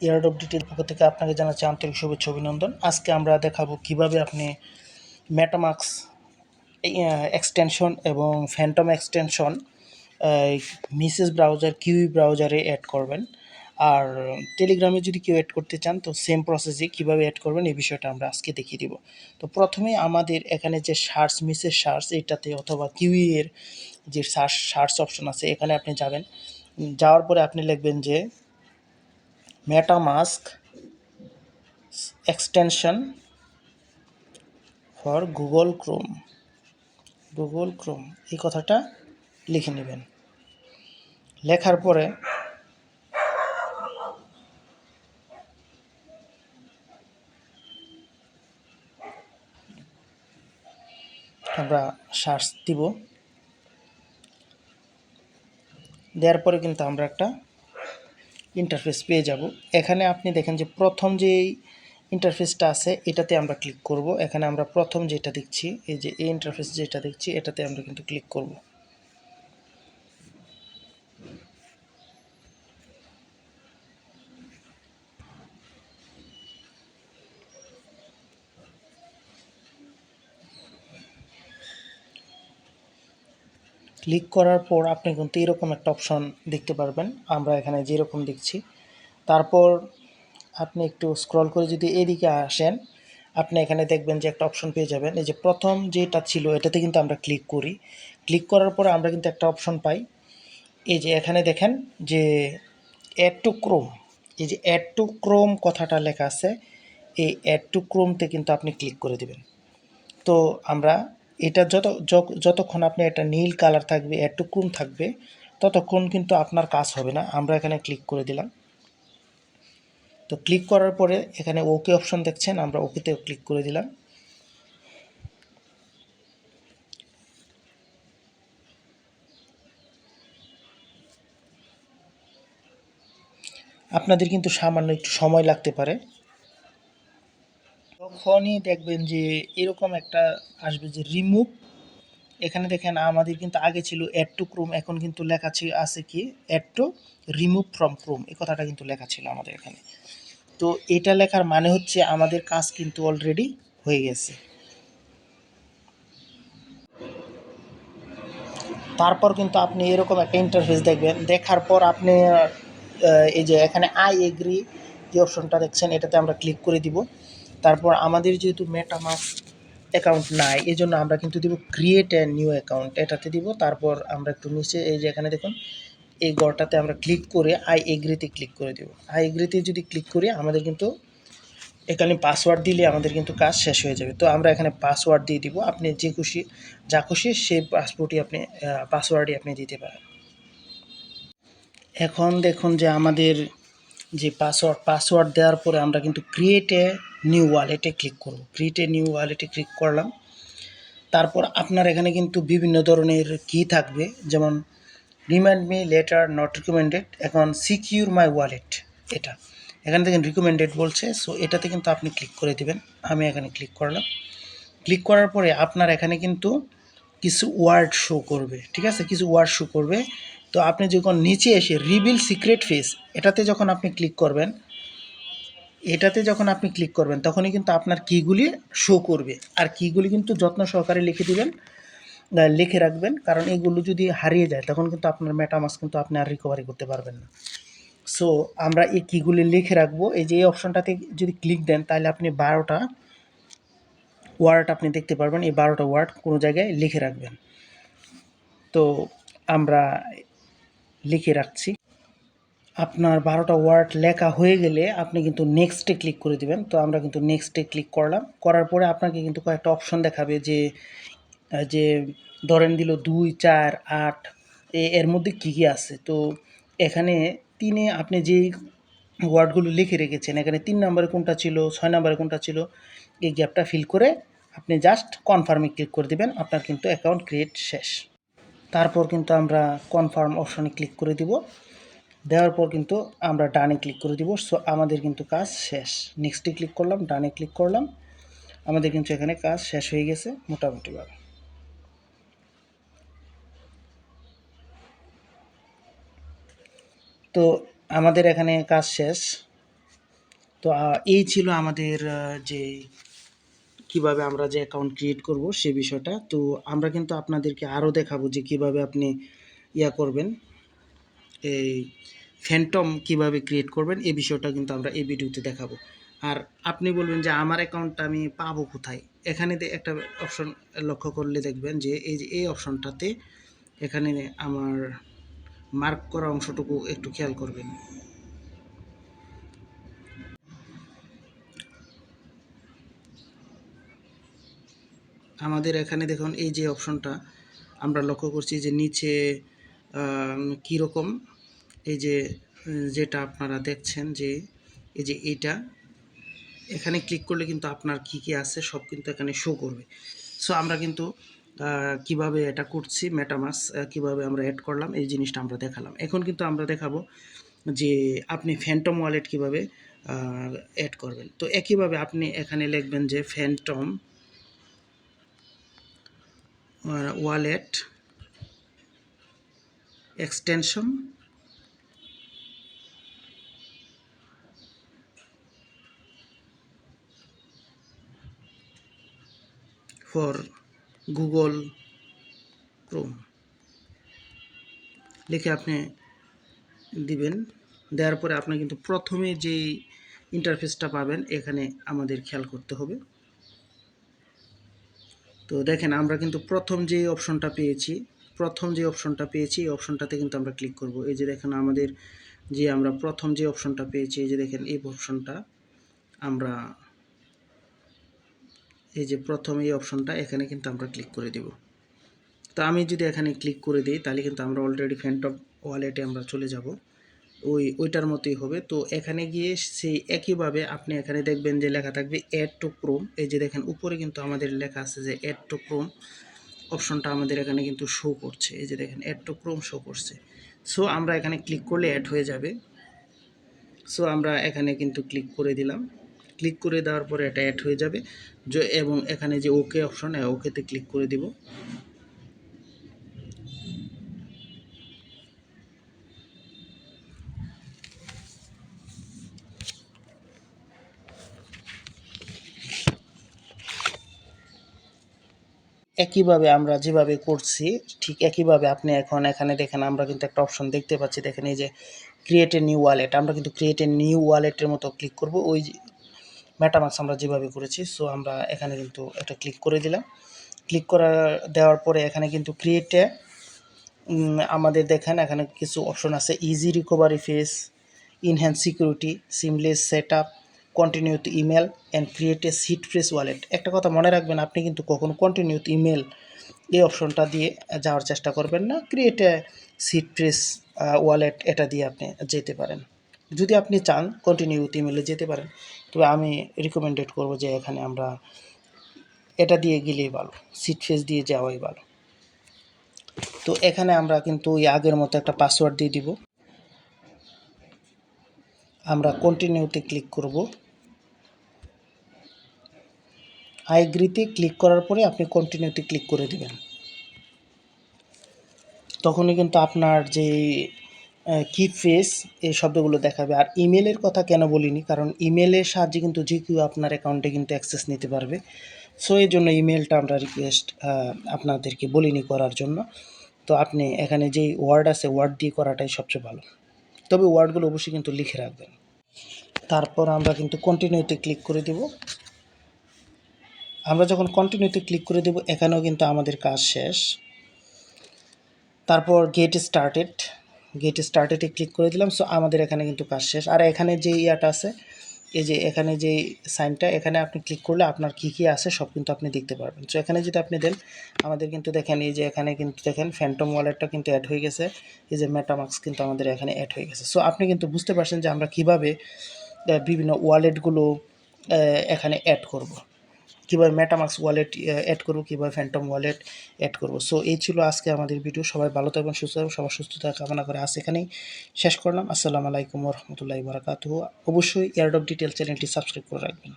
Airdrop detail পক্ষ থেকে আপনাকে জানাচ্ছি আন্তরিক শুভেচ্ছা অভিনন্দন। আজকে আমরা দেখাবো কিভাবে আপনি মেটামাস্ক এক্সটেনশন এবং Phantom extension Mrs browser kiwi ব্রাউজারে অ্যাড করবেন। আর টেলিগ্রামে যদি কেউ অ্যাড করতে চান তো সেম প্রসেসে কীভাবে অ্যাড করবেন এই বিষয়টা আমরা আজকে দেখিয়ে দিব। তো প্রথমে আমাদের এখানে যে সার্চ মিসেস সার্চ এটাতে অথবা কিউই এর যে সার্চ অপশন আছে এখানে আপনি যাবেন। যাওয়ার পরে আপনি লিখবেন যে MetaMask extension for Google Chrome এই কথাটা লিখে নেবেন। লেখার পরে আমরা সার্চ দিব, দেওয়ার পরে কিন্তু আমরা একটা ইন্টারফেস পেয়ে যাব। এখানে আপনি দেখেন যে প্রথম যে ইন্টারফেসটা আছে এটাতে আমরা ক্লিক করব। এখানে আমরা প্রথম যেটা দেখছি এই যে এই ইন্টারফেস যেটা দেখছি এটাতে আমরা কিন্তু ক্লিক করব। ক্লিক করার পর আপনি কিন্তু এরকম একটা অপশন দেখতে পারবেন, আমরা এখানে যেরকম দেখছি। তারপর আপনি একটু স্ক্রল করে যদি এদিকে আসেন আপনি এখানে দেখবেন যে একটা অপশন পেয়ে যাবেন। এই যে প্রথম যেটা ছিল এটাতে কিন্তু আমরা ক্লিক করি। ক্লিক করার পরে আমরা কিন্তু একটা অপশন পাই, এই যে এখানে দেখেন যে অ্যাড টু ক্রোম, এই যে অ্যাড টু ক্রোম কথাটা লেখা আছে, এই অ্যাড টু ক্রোমতে কিন্তু আপনি ক্লিক করে দেবেন। তো আমরা এটা যতক্ষণ আপনি একটা নীল কালার থাকবে অ্যাড টু ক্রোম থাকবে ততক্ষণ কিন্তু আপনার কাজ হবে না। আমরা এখানে ক্লিক করে দিলাম। তো ক্লিক করার পরে এখানে ওকে অপশন দেখছেন, আমরা ওকেতেও ক্লিক করে দিলাম। আপনাদের কিন্তু সামান্য একটু সময় লাগতে পারে। তখনই দেখবেন যে এরকম একটা আসবে যে রিমুভ, এখানে দেখেন আমাদের কিন্তু আগে ছিল অ্যাড টু ক্রোম, এখন কিন্তু লেখা আছে কি add to remove from Chrome, এই কথাটা কিন্তু লেখা ছিল আমাদের এখানে। তো এটা লেখার মানে হচ্ছে আমাদের কাজ কিন্তু অলরেডি হয়ে গেছে। তারপর কিন্তু আপনি এরকম একটা ইন্টারফেস দেখবেন, দেখার পর আপনি এই যে এখানে আই এগ্রি যে অপশনটা দেখছেন এটাতে আমরা ক্লিক করে দিব। তারপর আমাদের যেহেতু মেটামাস্ক অ্যাকাউন্ট নাই এই জন্য আমরা কিন্তু দিব ক্রিয়েট এ নিউ অ্যাকাউন্ট, এটাতে দিব। তারপর আমরা একটু নিচে এই যে এখানে দেখুন এই ঘরটাতে আমরা ক্লিক করে আই এগ্রিতে ক্লিক করে দেব। আই এগ্রিতে যদি ক্লিক করি আমাদের কিন্তু এখানে পাসওয়ার্ড দিলে আমাদের কিন্তু কাজ শেষ হয়ে যাবে। তো আমরা এখানে পাসওয়ার্ড দিয়ে দিব, আপনি যা খুশি সেই পাসওয়ার্ডই আপনি দিতে পারেন। এখন দেখুন যে আমাদের যে পাসওয়ার্ড দেওয়ার পরে আমরা কিন্তু ক্রিয়েট এ নিউ ওয়ালেটে ক্লিক করব। ক্রিয়েট এ নিউ ওয়ালেটে ক্লিক করলাম। তারপর আপনার এখানে কিন্তু বিভিন্ন ধরনের কি থাকবে, যেমন remind me later not recommended, এখন সিকিউর মাই ওয়ালেট, এটা এখানে দেখেন রিকমেন্ডেড বলছে। সো এটাতে কিন্তু আপনি ক্লিক করে দেবেন। আমি এখানে ক্লিক করলাম। ক্লিক করার পরে আপনার এখানে কিন্তু কিছু ওয়ার্ড শো করবে, ঠিক আছে, কিছু ওয়ার্ড শো করবে। তো আপনি যখন নিচে এসে রিভিল সিক্রেট ফেস এটাতে যখন আপনি ক্লিক করবেন, তখনই কিন্তু আপনার কিগুলি শো করবে। আর কিগুলি কিন্তু যত্ন সহকারে লিখে রাখবেন, কারণ এগুলো যদি হারিয়ে যায় তখন কিন্তু আপনার মেটামাস্ক কিন্তু আপনি আর রিকভারি করতে পারবেন না। সো আমরা এই কিগুলি লিখে রাখবো। এই যে এই অপশনটাতে যদি ক্লিক দেন তাহলে আপনি 12টা ওয়ার্ড আপনি দেখতে পারবেন, এই 12টা ওয়ার্ড কোনো জায়গায় লিখে রাখবেন। তো আমরা লিখে রাখছি। আপনার 12টা ওয়ার্ড লেখা হয়ে গেলে আপনি কিন্তু নেক্সটে ক্লিক করে দেবেন। তো আমরা কিন্তু নেক্সটে ক্লিক করলাম। করার পরে আপনাকে কিন্তু কয়েকটা অপশন দেখাবে যে যে ধরেন দিল 2, 4, 8 এর মধ্যে কী কী আছে। তো এখানে 3-এ আপনি যেই ওয়ার্ডগুলো লিখে রেখেছেন এখানে 3 নম্বরে কোনটা ছিল, 6 নম্বরে কোনটা ছিল, এই গ্যাপটা ফিল করে আপনি জাস্ট কনফার্মে ক্লিক করে দেবেন। আপনার কিন্তু অ্যাকাউন্ট ক্রিয়েট শেষ। তারপর কিন্তু আমরা কনফার্ম অপশনে ক্লিক করে দিব। দেওয়ার পর কিন্তু আমরা ডানে ক্লিক করে দিব। সো আমাদের কিন্তু কাজ শেষ। নেক্সটে ক্লিক করলাম, ডানে ক্লিক করলাম, আমাদের কিন্তু এখানে কাজ শেষ হয়ে গেছে মোটামুটিভাবে। তো আমাদের এখানে কাজ শেষ। তো এই ছিল আমাদের যে কিভাবে আমরা যে অ্যাকাউন্ট ক্রিয়েট করব সে বিষয়টা। তো আমরা কিন্তু আপনাদেরকে আরও দেখাবো যে কিভাবে আপনি করবেন, এই ফ্যান্টম কিভাবে ক্রিয়েট করবেন এই বিষয়টা কিন্তু আমরা এই ভিডিওতে দেখাবো। আর আপনি বলবেন যে আমার অ্যাকাউন্টটা আমি পাবো কোথায়? এখানে একটা অপশন লক্ষ্য করলে দেখবেন যে এই অপশনটাতে এখানে আমার মার্ক করা অংশটুকু একটু খেয়াল করবেন। আমাদের এখানে দেখুন এই যে অপশনটা আমরা লক্ষ্য করছি যে নিচে কীরকম এই যে যেটা আপনারা দেখছেন যে এই যে এইটা এখানে ক্লিক করলে কিন্তু আপনার কী কী আছে সব কিন্তু এখানে শো করবে। সো আমরা কিন্তু কিভাবে এটা করছি, মেটামাস্ক কিভাবে আমরা অ্যাড করলাম এই জিনিসটা আমরা দেখালাম। এখন কিন্তু আমরা দেখাবো যে আপনি ফ্যান্টম ওয়ালেট কিভাবে অ্যাড করবেন। তো একইভাবে আপনি এখানে লিখবেন যে Phantom wallet extension for Google Chrome লিখে আপনি দিবেন। দেওয়ার পরে আপনি কিন্তু প্রথমে যেই ইন্টারফেসটা পাবেন এখানে আমাদের খেয়াল করতে হবে। তো দেখেন আমরা কিন্তু প্রথম যে অপশনটা পেয়েছি এই অপশনটাতে কিন্তু আমরা ক্লিক করব। এই যে দেখেন আমাদের যে আমরা প্রথম যে অপশনটা পেয়েছি এই যে দেখেন এই অপশনটা আমরা এই যে প্রথম এই অপশনটা এখানে কিন্তু আমরা ক্লিক করে দেব। তো আমি যদি এখানে ক্লিক করে দিই তাহলে কিন্তু আমরা অলরেডি ফ্যান্টম ওয়ালেটে আমরা চলে যাব, ওইটার মতোই হবে। তো এখানে গিয়ে সেই একইভাবে আপনি এখানে দেখবেন যে লেখা থাকবে অ্যাড টু ক্রোম। এই যে দেখেন উপরে কিন্তু আমাদের লেখা আছে যে অ্যাড টু ক্রোম অপশনটা আমাদের এখানে কিন্তু শো করছে। এই যে দেখেন অ্যাড টু ক্রোম শো করছে। সো আমরা এখানে ক্লিক করলে অ্যাড হয়ে যাবে। সো আমরা এখানে কিন্তু ক্লিক করে দিলাম। ক্লিক করে দেওয়ার পরে এটা অ্যাড হয়ে যাবে এবং এখানে যে ওকে অপশন ওকেতে ক্লিক করে দিব। একইভাবে আমরা যেভাবে করছি ঠিক একইভাবে আপনি এখন এখানে দেখেন আমরা কিন্তু একটা অপশন দেখতে পাচ্ছি। দেখেন এই যে ক্রিয়েট এ নিউ ওয়ালেট, আমরা কিন্তু ক্রিয়েট এ নিউ ওয়ালেটের মতো ক্লিক করব ওই মেটামাস্ক আমরা যেভাবে করেছি। সো আমরা এখানে কিন্তু এটা ক্লিক করে দিলাম। ক্লিক করা দেওয়ার পরে এখানে কিন্তু ক্রিয়েটে আমাদের দেখেন এখানে কিছু অপশন আছে, easy recovery face, enhance security, seamless set up, continue with email and create a seat fresh wallet. একটা কথা মনে রাখবেন, আপনি কিন্তু কখনো কন্টিনিউ উইথ ইমেল এই অপশনটা দিয়ে যাওয়ার চেষ্টা করবেন না। Create a seat fresh wallet এটা দিয়ে আপনি যেতে পারেন। যদি আপনি চান কন্টিনিউ উইথ ইমেলে যেতে পারেন, তবে আমি রিকমেন্ডেড করব যে এখানে আমরা এটা দিয়ে গেলেই ভালো, সিট ফ্রেশ দিয়ে যাওয়াই ভালো। তো এখানে আমরা কিন্তু ওই আগের মতো একটা পাসওয়ার্ড দিয়ে দিব। আমরা কন্টিনিউতে ক্লিক করব। আই এগ্রিতে ক্লিক করার পরে আপনি কন্টিনিউতে ক্লিক করে দেবেন। তখনই কিন্তু আপনার যে কি ফেস এই শব্দগুলো দেখাবে। আর ইমেলের কথা কেন বলিনি, কারণ ইমেলের সাহায্যে কিন্তু যে কেউ আপনার অ্যাকাউন্টে কিন্তু অ্যাক্সেস নিতে পারবে। সো এই জন্য ইমেলটা আমরা রিকোয়েস্ট আপনাদেরকে বলিনি করার জন্য। তো আপনি এখানে যেই ওয়ার্ড আছে ওয়ার্ড দিয়ে করাটাই সবচেয়ে ভালো, তবে ওয়ার্ডগুলো অবশ্যই কিন্তু লিখে রাখবেন। তারপর আমরা কিন্তু কন্টিনিউতে ক্লিক করে দেব। আমরা যখন কন্টিনিউতে ক্লিক করে দেব এখানেও কিন্তু আমাদের কাজ শেষ। তারপর গেট স্টার্টেডে ক্লিক করে দিলাম। সো আমাদের এখানে কিন্তু কাজ শেষ। আর এখানে যে ইয়াটা আছে এই যে এখানে যে সাইনটা এখানে আপনি ক্লিক করলে আপনার কী কী আছে সব কিন্তু আপনি দেখতে পারবেন। সো এখানে যদি আপনি দেন আমাদের কিন্তু দেখেন এই যে এখানে কিন্তু দেখেন ফ্যান্টম ওয়ালেটটা কিন্তু অ্যাড হয়ে গেছে। এই যে মেটামাস্ক কিন্তু আমাদের এখানে অ্যাড হয়ে গেছে। সো আপনি কিন্তু বুঝতে পারছেন যে আমরা কীভাবে বিভিন্ন ওয়ালেটগুলো এখানে অ্যাড করব, কীভাবে মেটামাস্ক ওয়ালেট অ্যাড করবো, কীভাবে ফ্যান্টম ওয়ালেট অ্যাড করবো। সো এই ছিল আজকে আমাদের ভিডিও। সবাই ভালো থাকবেন, সুস্থ থাকবেন, সবার সুস্থতা কামনা করে আজ এখানেই শেষ করলাম। আসসালামু আলাইকুম ওয়া রাহমাতুল্লাহি ওয়া বারাকাতুহু। অবশ্যই এয়ারড্রপ ডিটেইলস চ্যানেলটি সাবস্ক্রাইব করে রাখবেন।